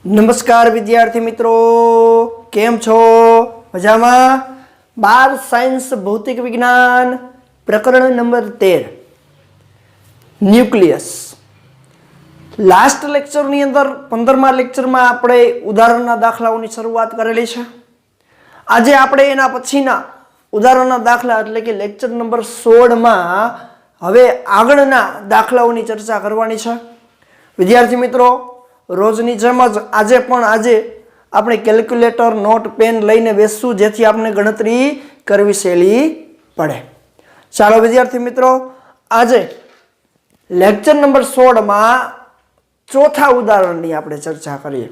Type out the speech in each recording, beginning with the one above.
नमस्कार विद्यार्थी मित्रों, केम छो? मजामा? 12 साइंस भौतिक विज्ञान प्रकरण नंबर 13 न्यूक्लियस। लास्ट लेक्चर नी अंदर 15मा लेक्चर में आपणे उदाहरणना दाखलाओनी शरूआत करेली छे। आज आपणे एना पछीना उदाहरणना दाखला એટલે કે लेक्चर नंबर 16 માં હવે આગળના દાખલાઓની ચર્ચા કરવાની છે। વિદ્યાર્થી મિત્રો, रोजनी जेमज आजे आपणे केल्क्युलेटर नोट पेन लईने बेसशुं जेथी आपने गणतरी करवी सहेली पड़े। चालो विद्यार्थी मित्रों, आजे लेक्चर नंबर 16 में चौथा उदाहरणनी आपणे चर्चा करीए।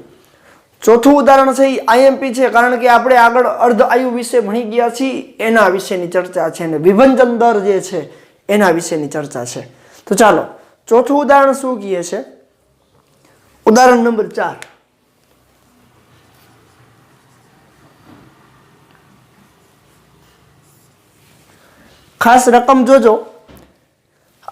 चौथुं उदाहरण छे आईएमपी छे, कारण के आपणे आगळ अर्ध आयु विषे भणी गया छीए एना विशेनी चर्चा छे ने विभंजन दर जे छे एना विशेनी चर्चा छे। तो चालो चौथुं उदाहरण शुं कहे छे? उदाहरण नंबर 4। खास रकम जोजो।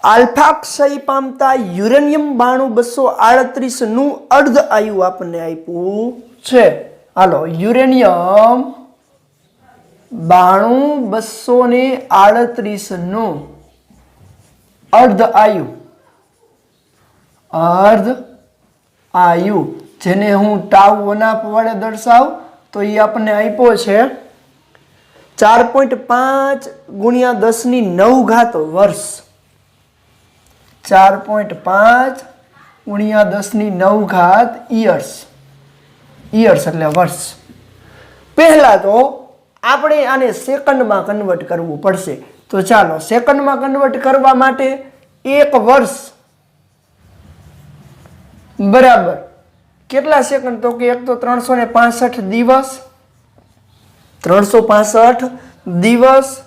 आल्फा क्षय पामता युरेनियम 9238 नु अर्ध आयु आपने आप्युं छे। हालो, युरेनियम 9238 नु अर्ध आयु जेने हूँ टाउ वनाप वडे दर्शाव तो ये आपने आप्यो छे 4.5 गुणिया 10⁹ वर्ष। 4.5 गुणिया 10⁹ ईयर्स एटले वर्ष। पहला तो आपणे आने सेकंड में कन्वर्ट करवू पड़शे। तो चालो सेकंड में कन्वर्ट करवा माटे 1 वर्ष बराबर केटला सेकंड? तो कि एक तो 365 दिवस, 365 दिवस,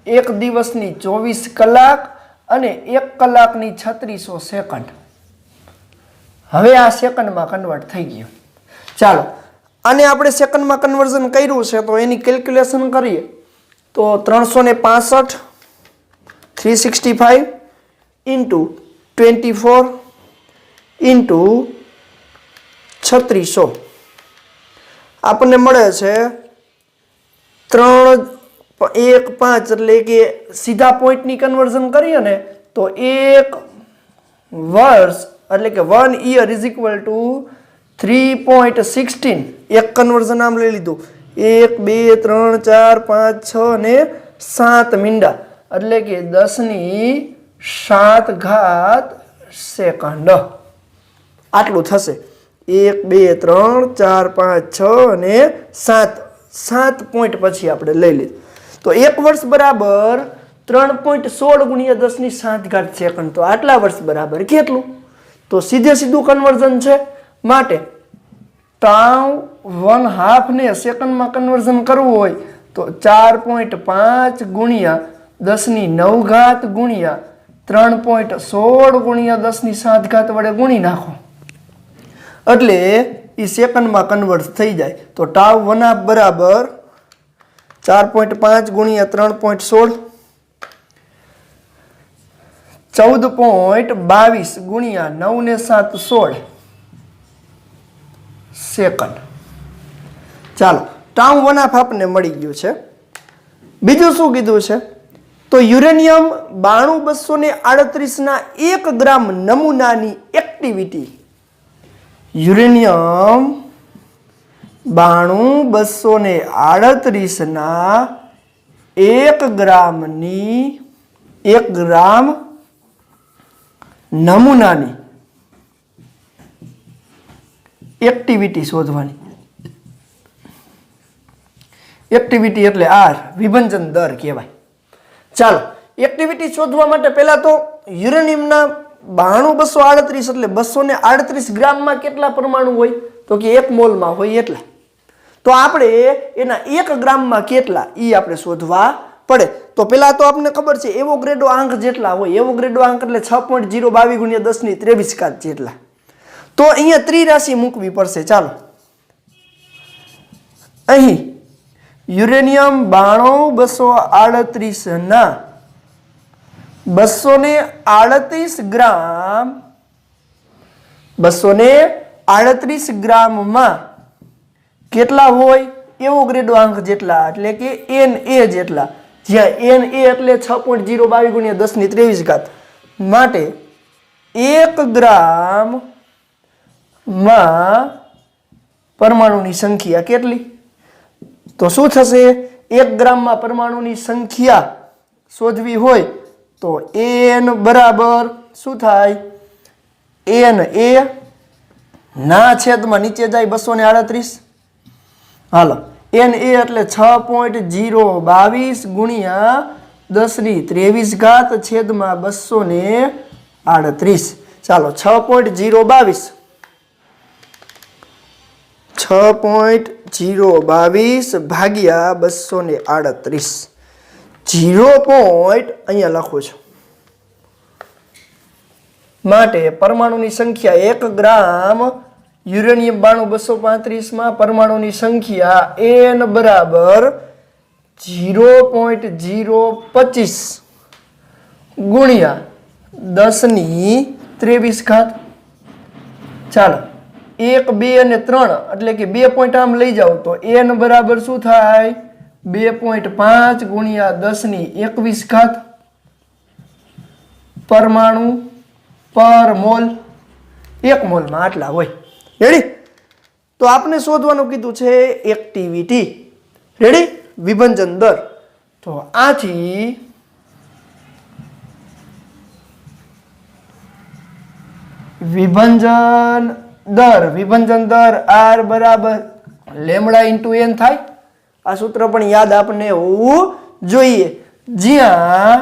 एक दिवसनी 24 कलाक अने 1 कलाकनी 3600 सेकंड। हवे आ सेकंड में कन्वर्ट थई गयो। चालो आने आपणे सेकंड में कन्वर्जन कर्युं छे तो एनी केल्क्युलेशन करीए तो 365 365 इंटू 24 इंटू 3600 आपने मळे छे 3.15 એટલે કે सीधा पॉइंट नी कन्वर्जन करीए ने तो 1 वर्ष એટલે કે 1 ईयर इज इक्वल टू 3.16। एक कन्वर्जन आम लई लीधुं 1 2 3 4 5 6 ने 7 मींडा એટલે કે 10⁷ सेकंड। आटलू थशे 1 2 3 4 5 6 અને 7 पॉइंट पछी आपणे लई लीधुं। तो 1 वर्ष बराबर 3.16 गुणिया 10⁷ सेकंड। तो आटला वर्ष बराबर केटलुं? तो सीधे सीधું कन्वर्जन छे माटे टाउ 1/2 ने सेकंड में कन्वर्जन करवुं होय तो 4.5 गुणिया 10⁹ गुणिया 3.16 गुणिया 10⁷ वडे गुणी नाखो એટલે ई सेकंड में कन्वर्ट थई जाए। तो टाउ 1/2 बराबर 4.5 गुणिया 3.16 14.22 गुणिया 9 ने 7 16 सेकंड। चालो टाउ 1/2 आपने मळी गयुं छे। बीजुं शुं कीधुं छे? तो युरेनियम 92238 ना 1 ग्राम नमूनानी एक्टिविटी, युरेनियम 92238 ना 1 ग्राम नमूनानी एक्टिविटी शोधवानी। एक्टिविटी एटले आर विभंजन दर कहेवाय। चालो एक्टिविटी शोधवा माटे पहला तो युरेनियमना 92238 એટલે 238 ग्राम में केटला परमाणु होय? तो कि 1 मोल में होय एटला। तो आपणे एना 1 ग्राम में केटला ई आपणे शोधवा पड़े। तो पहला तो आपने खबर छे एवोग्रेडो आंक जेटला होय। एवोग्रेडो आंक એટલે 6.022 गुणिया 10⁻23 जेटला। तो अहींया त्रिराशि मूकवी पड़शे। चालो अहीं युरेनियम 92238 ना 238 ग्राम 238 38 ગ્રામમાં કેટલા હોય એવોગ્રેડો જેટલા એટલે કે Na જેટલા, જ્યાં Na એટલે 6.022 ગુણ્યા 10 ની 23 ઘાત માટે 1 ગ્રામમાં પરમાણુની સંખ્યા કેટલી? તો શું થશે? 1 ગ્રામમાં પરમાણુની સંખ્યા શોધવી હોય તો n બરાબર શું થાય? Na ના છેદમાં નીચે જાય 238. હાલો Na એટલે 6.022 ગુણ્યા 10 ની 23 ઘાત છેદમાં 238. ચાલો 6.022 ભાગ્યા 238. 0. અહીંયા લખું છું માટે પરમાણુની સંખ્યા 1 ગ્રામ યુરેનિયમ 92 માં પરમાણુની સંખ્યા n બરાબર 0.025 ગુણ્યા 10 ની 23 ઘાત. ચાલો 1, 2 અને 3 એટલે કે 2 પોઈન્ટ આમ લઈ જાવ તો n બરાબર શું થાય? 2.5 ગુણ્યા 10 ની 21 ઘાત પરમાણુ પર મોલ. 1 મોલમાં આટલા હોય. રેડી? તો આપણે શોધવાનું કીધું છે એક્ટિવિટી. રેડી? વિભંજન દર. તો આથી વિભંજન દર R બરાબર લેમડા ઇન્ટુ n થાય. આ સૂત્ર પણ યાદ આપણને હોવું જોઈએ. જ્યાં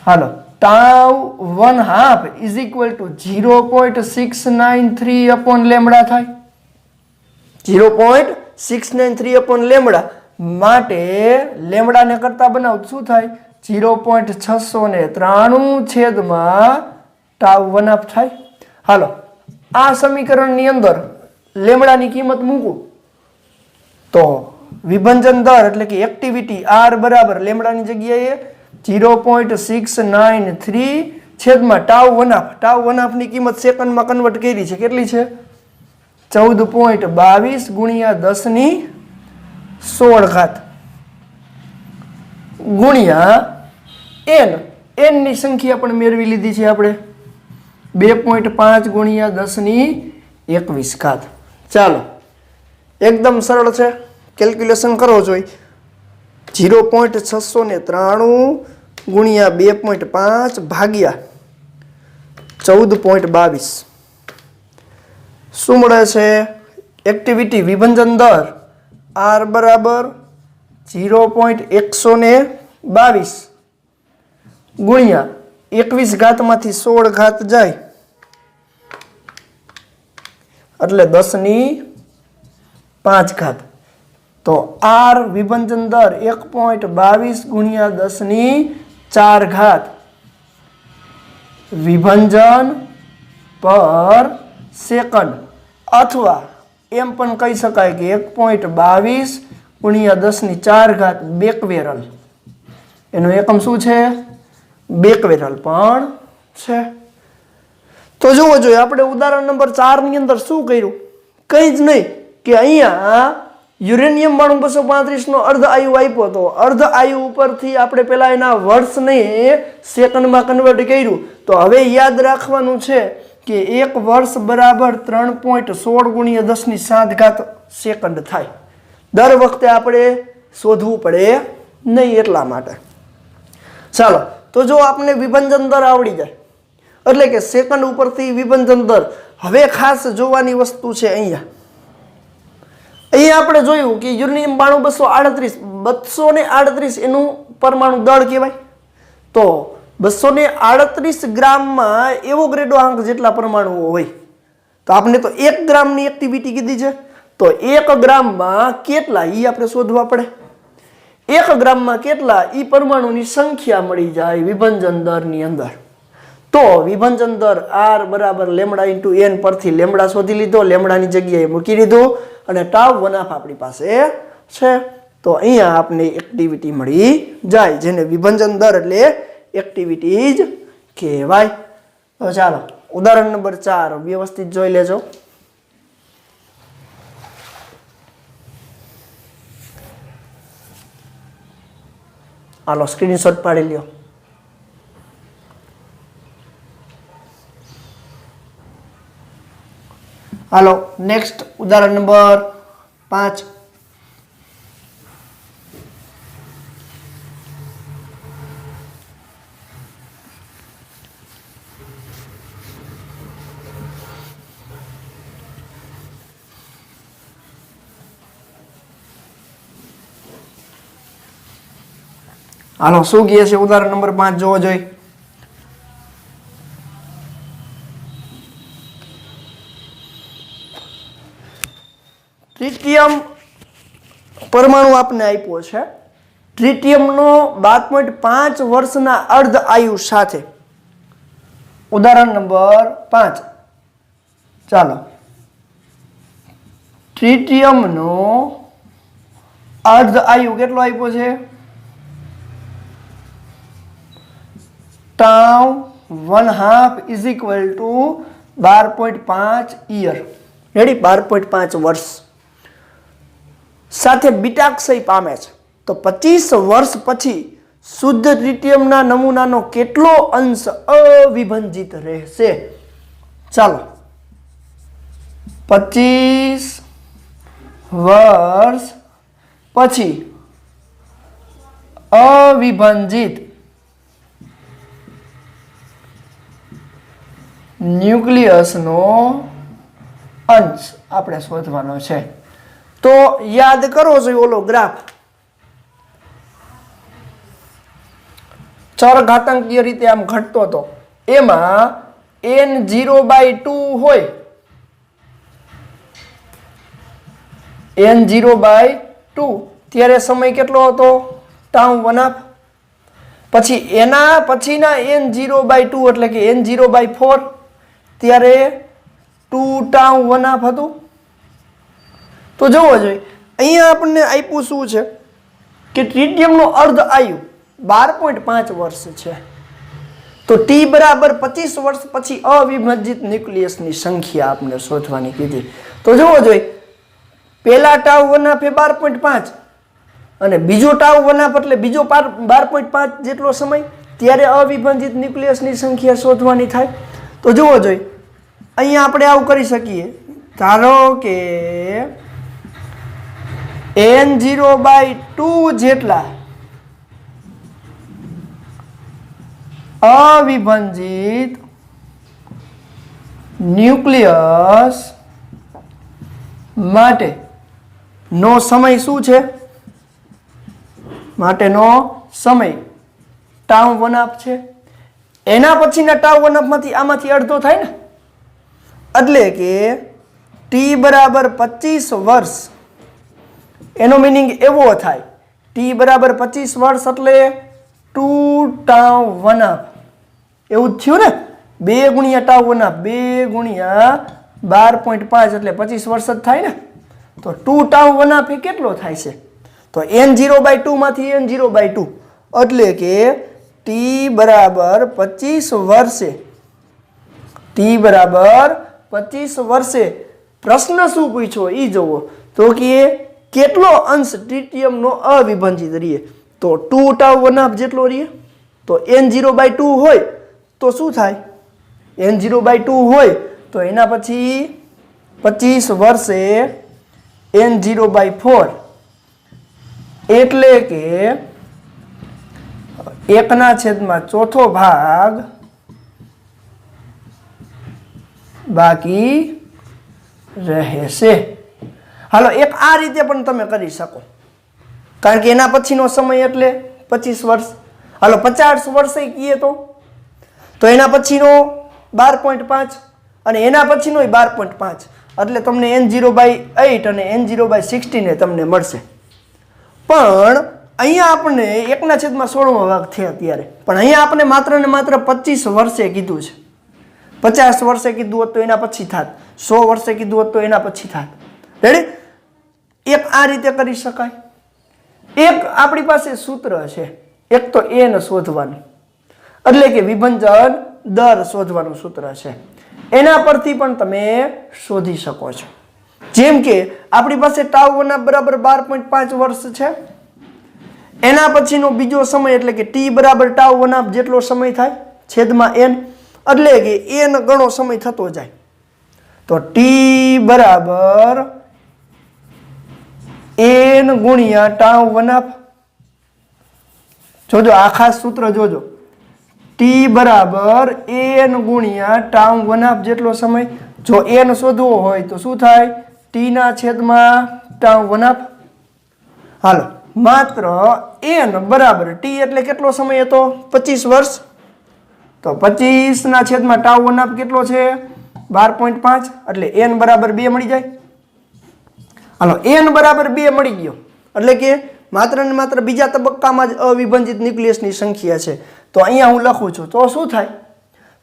હાલો tau 1/2 is equal to 0.693 upon lambda થાય. 0.693 upon લેમડા માટે લેમડાને કરતા બનાવ શું થાય? 0.693 છેદમાં tau 1/2 થાય. હાલો આ સમીકરણની અંદર લેમડાની કિંમત મૂકું તો વિભંજન દર એટલે કે એક્ટિવિટી R બરાબર લેમડાની જગ્યાએ 0.693 છેદમાં tau 1/2. tau 1/2 ની કિંમત સેકન્ડમાં કન્વર્ટ કરી છે. કેટલી છે? 14.22 ગુણ્યા 10 ની 16 ઘાત ગુણ્યા n. n ની સંખ્યા પણ મેળવી લીધી છે આપણે. 2.5 ગુણ્યા 10 ની 21 ઘાત. ચાલો એકદમ સરળ છે, કેલ્ક્યુલેશન કરવો જોઈએ. 0.693 ગુણ્યા 2.5 ભાગ્યા 14.22 શું મળે છે? એક્ટિવિટી વિભંજન દર R બરાબર 0.122 ગુણ્યા 21 ઘાતમાંથી 16 ઘાત જાય એટલે 10 ની 5 ઘાત. તો R વિભંજન દર 1.22 ગુણ્યા 10 ની 4 ઘાત વિભંજન પર સેકન્ડ, અથવા એમ પણ કહી શકાય કે 1.22 ગુણ્યા 10 ની 4 ઘાત બેકવેરલ. એનું એકમ શું છે? બેકવેરલ પણ છે. તો જોવો જોઈએ આપણે ઉદાહરણ નંબર 4 ની અંદર શું કર્યું? કંઈ જ નહીં કે અહીંયા યુરેનિયમ 235 નો અર્ધ આયુ આપ્યો હતો. અર્ધ આયુ ઉપરથી આપણે પેલા એના વર્ષને સેકન્ડમાં કન્વર્ટ કર્યું. તો હવે યાદ રાખવાનું છે કે 1 વર્ષ બરાબર 3.16 ગુણ્યા 10 ની 7 ઘાત સેકન્ડ થાય. દર વખતે આપણે શોધવું પડે નહીં એટલા માટે. ચાલો તો જો આપણે વિભંજન દર આવડી જાય એટલે કે સેકન્ડ ઉપરથી વિભંજન દર. હવે ખાસ જોવાની વસ્તુ છે અહીંયા આપણે જોયું કે યુરેનિયમ 238 એનું પરમાણુ દળ કહેવાય. તો 238 ગ્રામમાં એવોગ્રેડો જેટલા પરમાણુઓ હોય. તો આપણે તો 1 ગ્રામની એક્ટિવિટી કીધી છે. તો 1 ગ્રામમાં કેટલા એ આપણે શોધવા પડે. 1 ગ્રામમાં કેટલા એ પરમાણુની સંખ્યા મળી જાય વિભંજન દરની અંદર. તો વિભંજન દર R બરાબર લેમડા ઇન્ટુ n પરથી લેમડા શોધી લીધો, લેમડાની જગ્યાએ મૂકી દીધું અને tau 1/2 આપણી પાસે છે. તો અહીંયા આપણે એક્ટિવિટી મળી જાય જેને વિભંજન દર એટલે એક્ટિવિટી જ કહેવાય. તો ચાલો ઉદાહરણ નંબર 4 વ્યવસ્થિત જોઈ લેજો. હાલો સ્ક્રીનશોટ પાડી લ્યો. હાલો નેક્સ્ટ ઉદાહરણ નંબર 5. હાલો શું કહે છે ઉદાહરણ નંબર 5 જોવો જોઈએ. ટ્રિટિયમ પરમાણુ આપને આપ્યો છે. ટ્રિટિયમનો 12.5 વર્ષના અર્ધ આયુ સાથે ઉદાહરણ નંબર 5. ચાલો ટ્રિટિયમનો અર્ધ આયુ કેટલો આપ્યો છે? tau 1/2 is equal to 12.5 year. Ready? 12.5 વર્ષ સાથે બીટાક્ષય પામે છે. તો 25 વર્ષ પછી શુદ્ધ ટ્રિટિયમના નમૂનાનો કેટલો અંશ અવિભંજિત રહેશે? ચાલો 25 વર્ષ પછી અવિભંજિત ન્યુક્લિયસનો અંશ આપણે શોધવાનો છે. તો યાદ કરો છો ઓલો ગ્રાફ ચરઘાતાંકીય રીતે આમ ઘટતો હતો, એમાં n0/2 હોય, n0/2 ત્યારે સમય કેટલો હતો? tau 1/2. પછી એના પછીના n0/2 એટલે કે n0/4 ત્યારે 2 tau 1/2 હતું. તો જોવો જોઈએ અહીંયા આપણને આપ્યું શું છે કે ટ્રિટિયમનો અર્ધ આયુ 12.5 વર્ષ છે. તો t બરાબર 25 વર્ષ પછી અવિભજિત ન્યુક્લિયસની સંખ્યા આપણે શોધવાની કીધી. તો જોવો જોઈએ પહેલા tau 1/2 એ 12.5 અને બીજો tau 1/2 એટલે બીજો 12.5 જેટલો સમય, ત્યારે અવિભજિત ન્યુક્લિયસની સંખ્યા શોધવાની થાય. તો જોવો જોઈએ અહીંયા આપણે આવું કરી શકીએ. ધારો કે n0/2 જેટલા અવિભજિત ન્યુક્લિયસ માટે નો સમય શું છે? માટેનો સમય tau 1/2 છે. એના પછીના tau 1/2 માંથી આમાંથી અડધો થાય ને, એટલે કે t બરાબર 25 વર્ષ. એનો મીનિંગ એવો થાય t બરાબર 25 વર્ષ એટલે 2 tau 1/2. એવું જ થયું ને? 2 ગુણ્યા tau 1/2 2 ગુણ્યા 12.5 એટલે 25 વર્ષ જ થાય ને. તો 2 tau 1/2 એ કેટલો થાય છે? તો n0/2 માંથી n0/2 એટલે કે t બરાબર 25 વર્ષે. t બરાબર 25 વર્ષે પ્રશ્ન શું પૂછ્યો એ જોવો. તો કે કેટલો અંશ ટ્રિટિયમનો અવિભજિત રહે? તો 2 tau 1/2 જેટલો રહે. તો n0/2 હોય તો શું થાય? n0/2 હોય તો એના પછી 25 વર્ષે n0/4 એટલે કે 1/4 ભાગ બાકી રહેશે. હાલો એક આ રીતે પણ તમે કરી શકો, કારણ કે એના પછીનો સમય એટલે 25 વર્ષ. હાલો 50 વર્ષે કહીએ તો એના પછીનો 12.5 અને એના પછીનો 12.5 એટલે તમને n0/8 અને n0/16 તમને મળશે. પણ અહીંયા આપણે 1/16 ભાગ થયા ત્યારે, પણ અહીંયા આપણે માત્ર ને માત્ર 25 વર્ષે કીધું છે. 50 વર્ષે કીધું હોત તો એના પછી થાત, 100 વર્ષે કીધું હોત તો એના પછી થાત. રેડી? એક આ રીતે કરી શકાય. એક આપણી પાસે સૂત્ર છે, એક તો n શોધવાનું એટલે કે વિભંજન દર શોધવાનું સૂત્ર છે. એના પરથી પણ તમે શોધી શકો છો। જેમ કે આપણી પાસે ટાઉ વનાપ બરાબર 12.5 વર્ષ છે, એના પછીનો બીજો સમય એટલે કે ટી બરાબર ટાઉ વનાપ જેટલો સમય થાય છેદમાં n, એટલે કે n ગણો સમય થતો જાય, તો ટી બરાબર n ગુણ્યા ટાઉ વનાપ। જોજો આ ખાસ સૂત્ર જોજો, ટી બરાબર n ગુણ્યા ટાઉ વનાપ જેટલો સમય। જો n શોધવો હોય તો શું થાય, ટી ના છેદમાં ટાઉ વનાપ। હાલો, માત્ર n બરાબર ટી એટલે કેટલો સમય હતો, 25 વર્ષ, તો 25 ના છેદમાં ટાઉ વનાપ કેટલો છે, 12.5, એટલે n બરાબર 2 મળી જાય। હાલો, n બરાબર 2 મળી ગયો, એટલે કે માત્ર ને માત્ર બીજા તબક્કામાં જ અવિભાજિત ન્યુક્લિયસની સંખ્યા છે। તો અહીંયા હું લખું છું, તો શું થાય,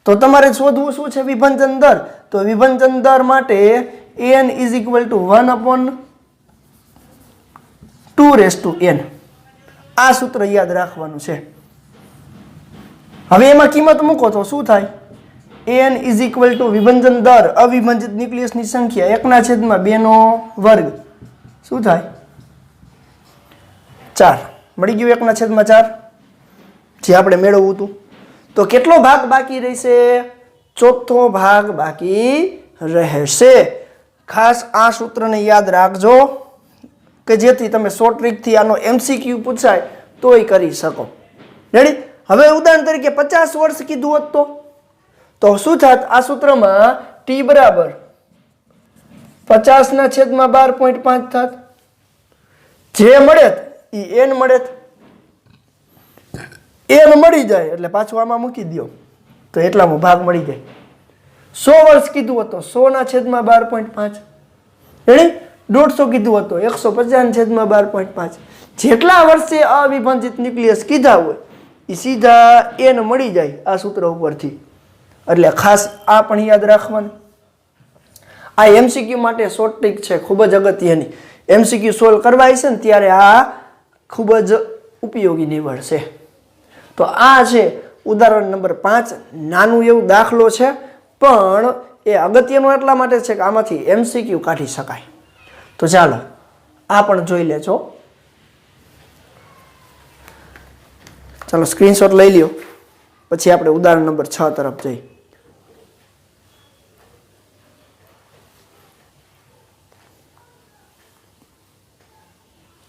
તો તમારે શોધવું શું છે, વિભાજન દર। તો વિભાજન દર માટે n is equal to 1/2n, આ સૂત્ર યાદ રાખવાનું છે। હવે એમાં કિંમત મૂકો તો શું થાય, n is equal to વિભાજન દર અવિભાજિત ન્યુક્લિયસની સંખ્યા 1/2 નો વર્ગ, શું થાય, 4 મળી ગયું, 1/4 જે આપણે મેળવવું હતું। તો કેટલો ભાગ બાકી રહેશે, ચોથો ભાગ બાકી રહેશે। ખાસ આ સૂત્રને યાદ રાખજો કે જેથી તમે શોર્ટ ટ્રીકથી આનો MCQ પૂછાય તોય કરી શકો। રેડી? હવે ઉદાહરણ તરીકે 50 વર્ષ કીધું હોત તો શું થાત, આ સૂત્રમાં ટી બરાબર 50 ના છેદમાં 12.5 થાત, જે મળે ઈ n મળે, n મળી જાય એટલે પાછું આમાં મૂકી દો તો એટલામાં ભાગ મળી જાય। 100 વર્ષ કીધું હતું, 100 ના છેદમાં 12.5, રેડી? 150 કીધું હતું, 150 ના છેદમાં 12.5, જેટલા વર્ષે અવિભાજિત ન્યુક્લિયસ કીધા હોય એ સીધા n મળી જાય આ સૂત્ર ઉપરથી। એટલે ખાસ આ પણ યાદ રાખવાનું। આ MCQ માટે શોર્ટ ટ્રીક છે, ખૂબ જ અગત્યની। MCQ સોલ્વ કરવા છે ને ત્યારે આ ખૂબ જ ઉપયોગી નીવડશે। તો આ છે ઉદાહરણ નંબર 5, નાનું એવું દાખલો છે પણ એ અગત્યનો એટલા માટે છે કે આમાંથી MCQ કાઢી શકાય। તો ચાલો આ પણ જોઈ લેજો, ચાલો સ્ક્રીનશોટ લઈ લ્યો, પછી આપણે ઉદાહરણ નંબર 6 તરફ જઈએ।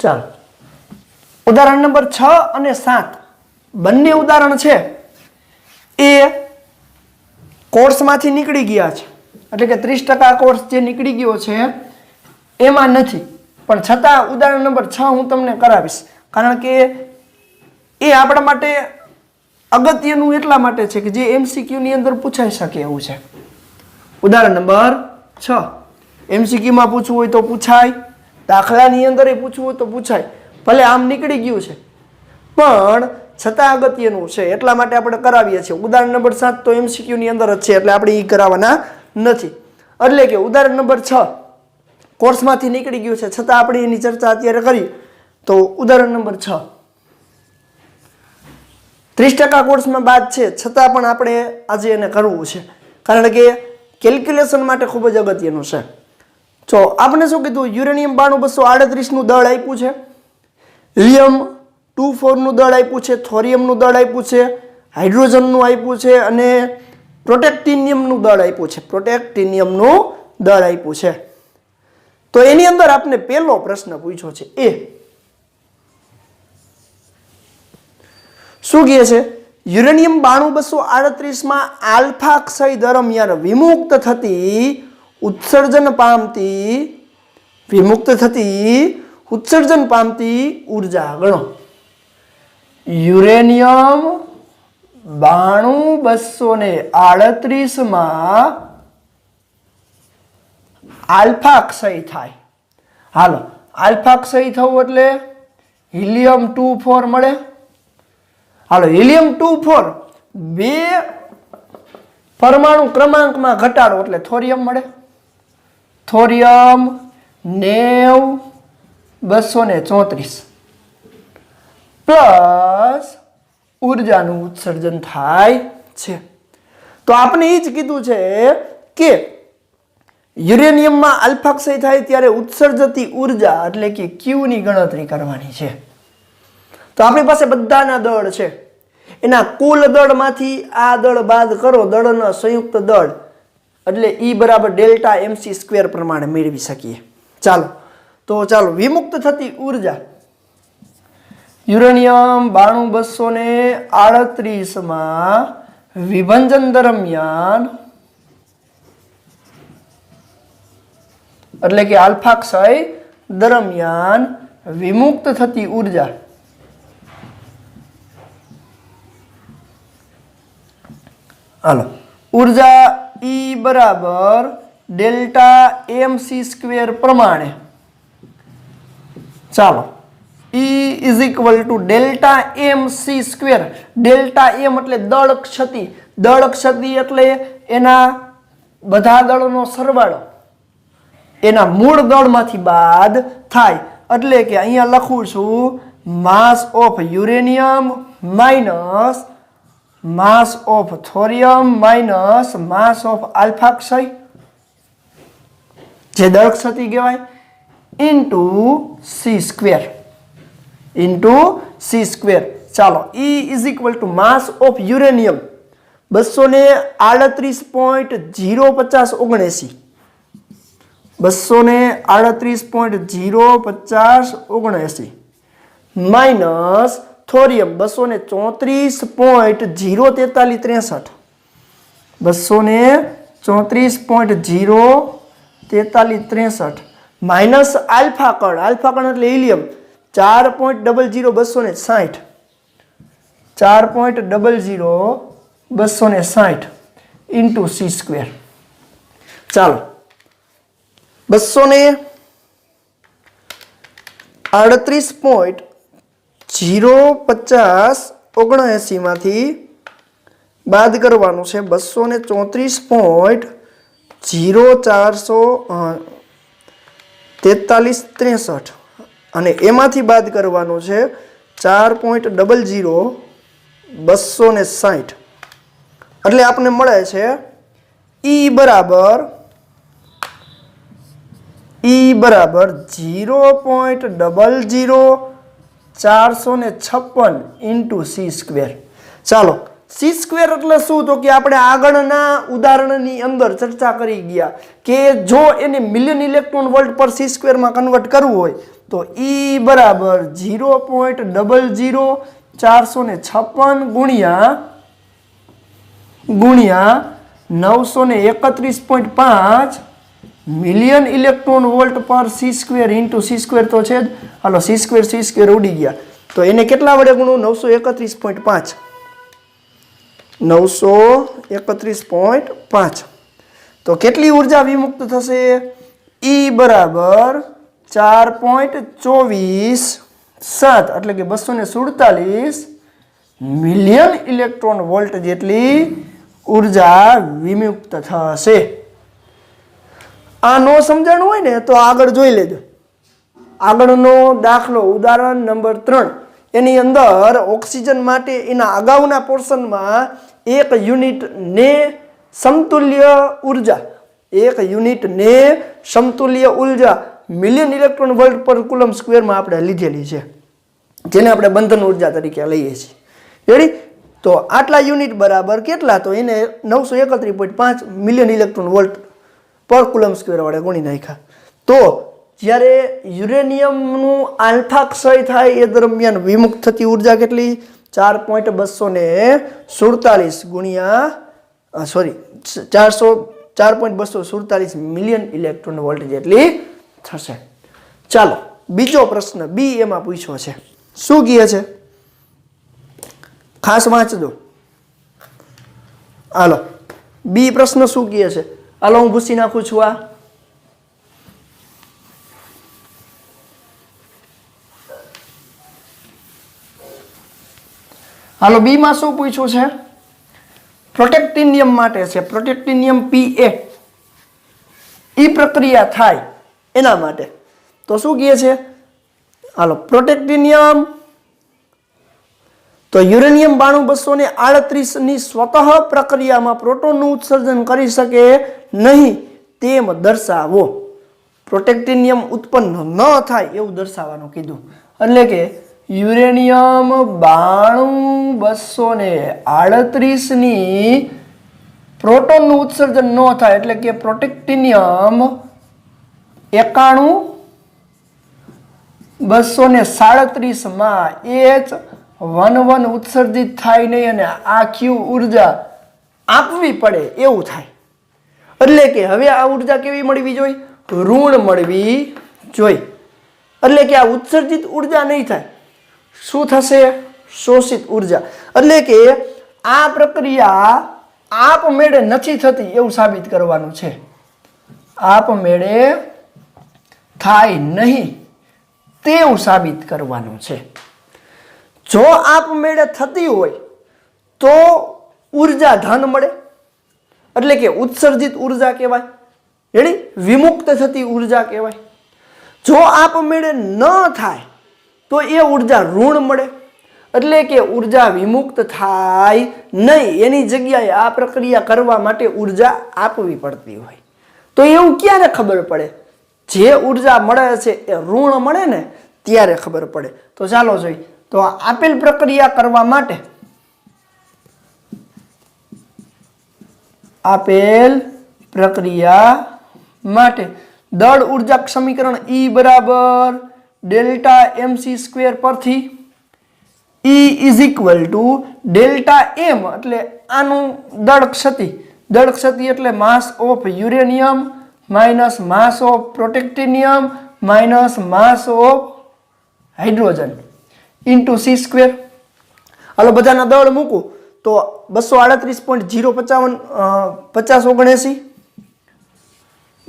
ચાલો ઉદાહરણ નંબર 6 અને 7 બંને ઉદાહરણ છે એ કોર્સમાંથી નીકળી ગયા છે, એટલે કે 30% કોર્સ જે નીકળી ગયો છે એમાં નથી, પણ છતાં ઉદાહરણ નંબર 6 હું તમને કરાવીશ, કારણ કે એ આપણા માટે અગત્યનું એટલા માટે છે કે જે MCQ ની અંદર પૂછાઈ શકે એવું છે। ઉદાહરણ નંબર 6 MCQ માં પૂછવું હોય તો પૂછાય, દાખલાની અંદર પૂછવું હોય તો પૂછાય, ભલે આમ નીકળી ગયું છે પણ છતાં અગત્યનું છે એટલા માટે આપણે કરાવીએ છીએ। ઉદાહરણ નંબર 7 તો MCQ ની અંદર જ છે એટલે આપણે એ કરાવવાના નથી। એટલે કે ઉદાહરણ નંબર 6 કોર્સમાંથી નીકળી ગયું છે છતાં આપણે એની ચર્ચા અત્યારે કરી। તો ઉદાહરણ નંબર 6 30% કોર્સમાં બાદ છે છતાં પણ આપણે આજે એને કરવું છે, કારણ કે કેલ્ક્યુલેશન માટે ખૂબ જ અગત્યનું છે। તો આપણે શું કીધું, યુરેનિયમ 92238 નું દળ આપ્યું છે, હિલિયમ 24 નું દળ આપ્યું છે, થોરિયમ નું દળ આપ્યું છે, હાઇડ્રોજન નું આપ્યું છે અને પ્રોટેક્ટિનિયમ નું દળ આપ્યું છે, પ્રોટેક્ટિનિયમ નું દળ આપ્યું છે। તો એની અંદર આપણે પહેલો પ્રશ્ન પૂછ્યો છે, એ શું કહે છે, યુરેનિયમ 92238 માં આલ્ફા ક્ષય દરમિયાન વિમુક્ત થતી ઉત્સર્જન પામતી ઉર્જા ગણો। યુરેનિયમ 92238 માં આલ્ફા ક્ષય થાય। હાલો, આલ્ફા ક્ષય થવું એટલે હિલિયમ 24 મળે। હાલો, હિલિયમ 24 બે પરમાણુ ક્રમાંકમાં ઘટાડો એટલે થોરિયમ મળે। થોરિયમ 90234 પ્લસ ઉર્જાનું ઉત્સર્જન થાય છે। તો આપણે એ જ કીધું છે કે યુરેનિયમમાં આલ્ફા ક્ષય થાય ત્યારે ઉત્સર્જતી ઉર્જા એટલે કે Q ની ગણતરી કરવાની છે. તો આપણી પાસે બધાના દળ છે, એના કુલ દળમાંથી આ દળ બાદ કરો, દળનો સંયુક્ત દળ એટલે E બરાબર ડેલ્ટા mc² પ્રમાણે મેળવી શકીએ. ચાલો વિમુક્ત થતી ઉર્જા યુરેનિયમ 92238 માં વિભંજન દરમિયાન એટલે કે આલ્ફા ક્ષય દરમિયાન વિમુક્ત થતી ઉર્જા ઉર્જા E બરાબર ડેલ્ટા mc² પ્રમાણે E is equal to delta mc². Delta m એટલે દળ ક્ષતિ એટલે એના બધા દળનો સરવાળો એના મૂળ દળમાંથી બાદ થાય. એટલે કે અહીંયા લખું છું માસ of uranium minus mass of થોરિયમ minus mass of alpha ક્ષય જે દળ ક્ષતિ કહેવાય ઇન્ટુ c². ચાલો E is equal two mass of uranium 238.05079 238.05079 minus થોરિયમ 234.04363 234.04363 minus alpha કણ એટલે હિલિયમ 4.00260 4.00260 ઇન્ટુ c². ચાલો 238.05079 માંથી બાદ કરવાનું છે 234.04363 અને એમાંથી બાદ કરવાનું છે 4.00260 એટલે આપણને મળે છે E બરાબર 0.00456 ઇન્ટુ c². ચાલો c² એટલે શું? તો કે આપણે આગળના ઉદાહરણની અંદર ચર્ચા કરી ગયા કે જો એને મિલિયન ઇલેક્ટ્રોન વોલ્ટ પર c² માં કન્વર્ટ કરવું હોય તો E બરાબર 0.00456 ગુણ્યા 931.5 મિલિયન ઇલેક્ટ્રોન વોલ્ટ પર c² ઇન્ટુ c² તો છે જ. હાલો c² ઉડી ગયા તો એને કેટલા વડે ગુણું? 931.5 931.5 તો કેટલી ઉર્જા વિમુક્ત થશે? E બરાબર 4.247 એટલે કે 247 મિલિયન ઇલેક્ટ્રોન વોલ્ટ જેટલી ઉર્જા વિમુક્ત થશે. આ નો સમજાણું હોય ને તો આગળ જોઈ લેજો. આગળનો દાખલો ઉદાહરણ નંબર 3 એની અંદર ઓક્સિજન માટે એના અગાઉના પોર્શનમાં 1 યુનિટને સમતુલ્ય ઉર્જા મિલિયન ઇલેક્ટ્રોન વોલ્ટ પર કુલમ સ્ક્વેરમાં આપણે લીધેલી છે, જેને આપણે બંધન ઉર્જા તરીકે લઈએ છીએ. રેડી? તો આટલા યુનિટ બરાબર કેટલા? તો એને 931.5 મિલિયન ઇલેક્ટ્રોન વોલ્ટ પર કુલમ સ્ક્વેર વડે ગુણી નાખ્યા. તો જ્યારે યુરેનિયમનું આલ્ફા ક્ષય થાય એ દરમિયાન વિમુક્ત થતી ઉર્જા કેટલી? 4.247 મિલિયન ઇલેક્ટ્રોન વોલ્ટ જેટલી થશે. ચાલો બીજો પ્રશ્ન બી એમાં પૂછ્યો છે. શું કહે છે? ખાસ વાંચજો. હાલો બી પ્રશ્ન શું કહે છે? હાલો હું ભૂસી નાખું છું. આ હાલો બી માં શું પૂછ્યું છે? પ્રોટેક્ટિનિયમ માટે છે. પ્રોટેક્ટિનિયમ Pa ઈ પ્રક્રિયા થાય એના માટે. તો શું કહે છે? હાલો પ્રોટેક્ટિનિયમ તો યુરેનિયમ 9238 ની સ્વતઃ પ્રક્રિયામાં પ્રોટોનનું ઉત્સર્જન કરી શકે નહીં તેમ દર્શાવો. પ્રોટેક્ટિનિયમ ઉત્પન્ન ન થાય એવું દર્શાવવાનું કીધું. એટલે કે યુરેનિયમ 9238 ની પ્રોટોનનું ઉત્સર્જન ન થાય એટલે કે પ્રોટેક્ટિનિયમ 91237 માં H11 ઉત્સર્જિત થાય નહીં અને આખી ઉર્જા આપવી પડે એવું થાય. એટલે કે હવે આ ઉર્જા કેવી મળવી જોઈએ? ઋણ મળવી જોઈએ. એટલે કે આ ઉત્સર્જિત ઉર્જા નહીં થાય. શું થશે? શોષિત ઉર્જા. એટલે કે આ પ્રક્રિયા આપમેળે નથી થતી એવું સાબિત કરવાનું છે. આપમેળે થાય નહીં તેવું સાબિત કરવાનું છે. જો આપમેળે થતી હોય તો ઉર્જા ધન મળે એટલે કે ઉત્સર્જિત ઉર્જા કહેવાય. રેડી? વિમુક્ત થતી ઉર્જા કહેવાય. જો આપમેળે ન થાય તો એ ઉર્જા ઋણ મળે એટલે કે ઉર્જા વિમુક્ત થાય નહીં. એની જગ્યાએ આ પ્રક્રિયા કરવા માટે ઉર્જા આપવી પડતી હોય. તો એવું ક્યારે ખબર પડે? જે ઉર્જા મળે છે એ ઋણ મળે ને ત્યારે ખબર પડે. તો ચાલો જોઈએ. તો આપેલ પ્રક્રિયા કરવા માટે દળ ઉર્જા સમીકરણ E બરાબર ડેલ્ટા mc² પરથી E is equal to delta m એટલે આનું દળ ક્ષતિ એટલે mass of uranium minus mass of protactinium minus mass of hydrogen into c². હાલો બધાના દળ મૂકું તો 238.050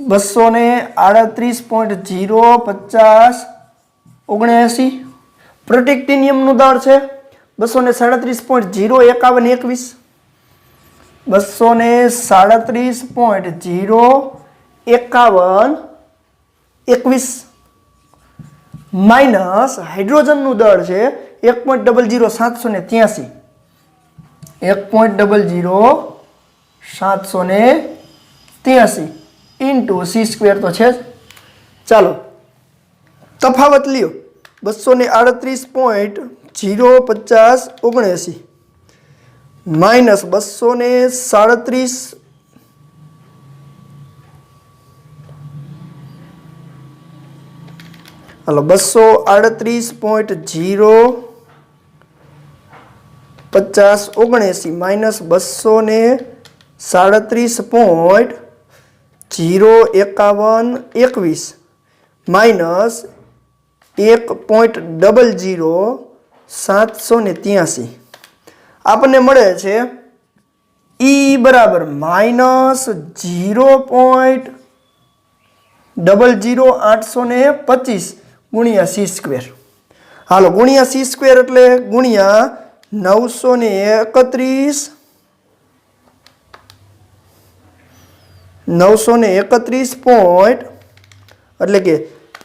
238.050 238.050 પ્રોટેક્ટિનિયમનું દળ છે 237.051 237.051 માઇનસ હાઇડ્રોજનનું દળ છે 1.00783 1.00783 ઇન્ટુ c² તો છે જ. ચાલો તફાવત લ્યો 238.05079 માઇનસ 237 હાલો 238.05079 માઇનસ 237.051 માઇનસ 1.00783 આપણને મળે છે E બરાબર માઇનસ 0.00825 ગુણ્યા c². હાલો ગુણ્યા c² એટલે ગુણ્યા 931 પોઈન્ટ એટલે કે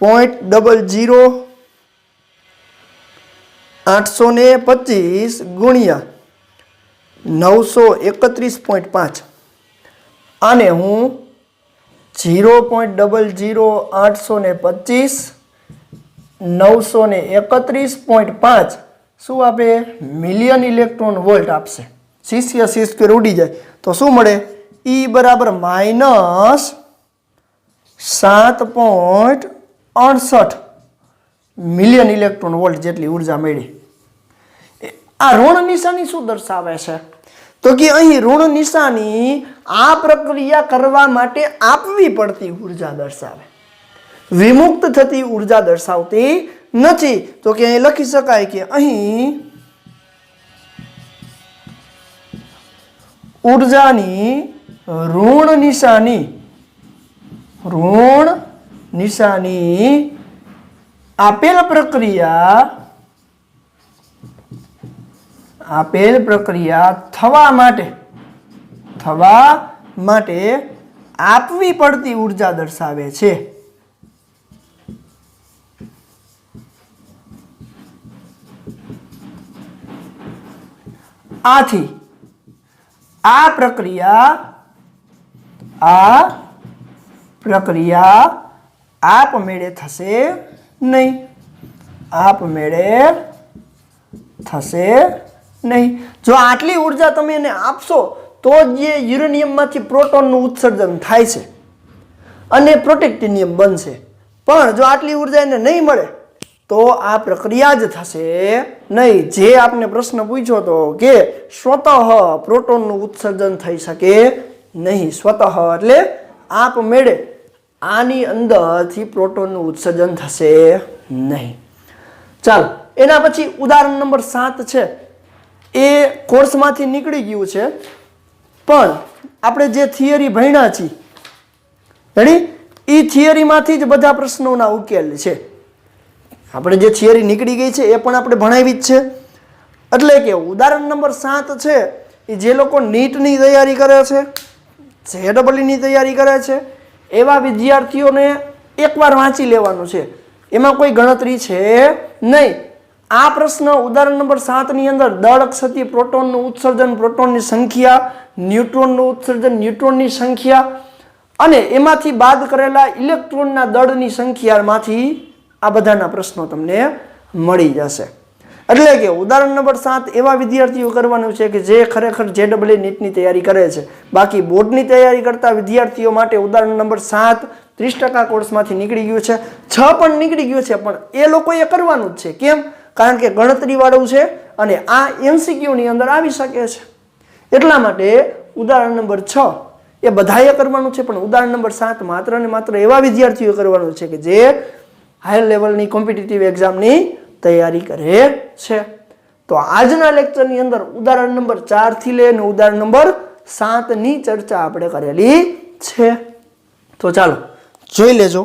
0.00825 ગુણ્યા 931.5 આને હું 0.00825 931.5 શું આપે? મિલિયન ઇલેક્ટ્રોન વોલ્ટ આપશે. c² ઉડી જાય તો શું મળે? E બરાબર માઇનસ 7.68 મિલિયન ઇલેક્ટ્રોન વોલ્ટ જેટલી ઉર્જા મળી. આ ઋણ નિશાની શું દર્શાવે છે? તો કે અહીં ઋણ નિશાની આ પ્રક્રિયા કરવા માટે આપવી પડતી ઉર્જા દર્શાવે. વિમુક્ત થતી ઉર્જા દર્શાવતી નથી. તો કે અહીં લખી શકાય કે અહીં ઉર્જાની ઋણ નિશાની આપેલ પ્રક્રિયા થવા માટે આપવી પડતી ઉર્જા દર્શાવે છે. આથી આ પ્રક્રિયા આપમેળે થશે નહીં, આપમેળે થશે નહીં. જો આટલી ઉર્જા તમે એને આપશો તો જ એ યુરેનિયમમાંથી પ્રોટોનનું ઉત્સર્જન થાય છે અને પ્રોટેક્ટિનિયમ બનશે. પણ જો આટલી ઉર્જા એને નહીં મળે તો આ પ્રક્રિયા જ થશે નહીં. જે આપને પ્રશ્ન પૂછ્યો હતો કે સ્વતઃ પ્રોટોનનું ઉત્સર્જન થઈ શકે નહીં. સ્વતઃ એટલે આપમેળે આની અંદરથી પ્રોટોનનું ઉત્સર્જન થશે નહીં. ચાલો એના પછી ઉદાહરણ નંબર 7 છે એ કોર્સમાંથી નીકળી ગયું છે, પણ આપણે જે થિયરી ભણ્યા છીએ રેડી એ થિયરીમાંથી જ બધા પ્રશ્નોના ઉકેલ છે. આપણે જે થિયરી નીકળી ગઈ છે એ પણ આપણે ભણાવી જ છે. એટલે કે ઉદાહરણ નંબર 7 છે એ જે લોકો નીટની તૈયારી કરે છે, જેડબલની તૈયારી કરે છે એવા વિદ્યાર્થીઓને એકવાર વાંચી લેવાનું છે. એમાં કોઈ ગણતરી છે નહીં. આ પ્રશ્ન ઉદાહરણ નંબર 7 ની અંદર દળ અક્ષથી પ્રોટોનનું ઉત્સર્જન, પ્રોટોનની સંખ્યા, ન્યુટ્રોનનું ઉત્સર્જન, ન્યુટ્રોનની સંખ્યા અને એમાંથી બાદ કરેલા ઇલેક્ટ્રોનના દળની સંખ્યામાંથી આ બધાના પ્રશ્નો તમને મળી જશે. એટલે કે ઉદાહરણ નંબર 7 એવા વિદ્યાર્થીઓ કરવાનું છે કે જે ખરેખર જેડબલઈ નીટની તૈયારી કરે છે. બાકી બોર્ડની તૈયારી કરતા વિદ્યાર્થીઓ માટે ઉદાહરણ નંબર 7 30% કોર્સમાંથી નીકળી ગયું છે, 6 પણ નીકળી ગયું છે, પણ એ લોકોએ કરવાનું જ છે. કેમ? કારણ કે ગણતરી વાળું છે અને આ MCQની અંદર આવી શકે છે. એટલા માટે ઉદાહરણ નંબર 6 એ બધાએ કરવાનું છે, પણ ઉદાહરણ નંબર 7 માત્ર ને માત્ર એવા વિદ્યાર્થીઓ કરવાનું છે કે જે હાઈ લેવલની કોમ્પિટિટિવ એક્ઝામની તૈયારી કરે છે. તો આજના લેક્ચરની અંદર ઉદાહરણ નંબર 4 થી લઈને ઉદાહરણ નંબર 7 ની ચર્ચા આપણે કરેલી છે. તો ચાલો જોઈ લેજો.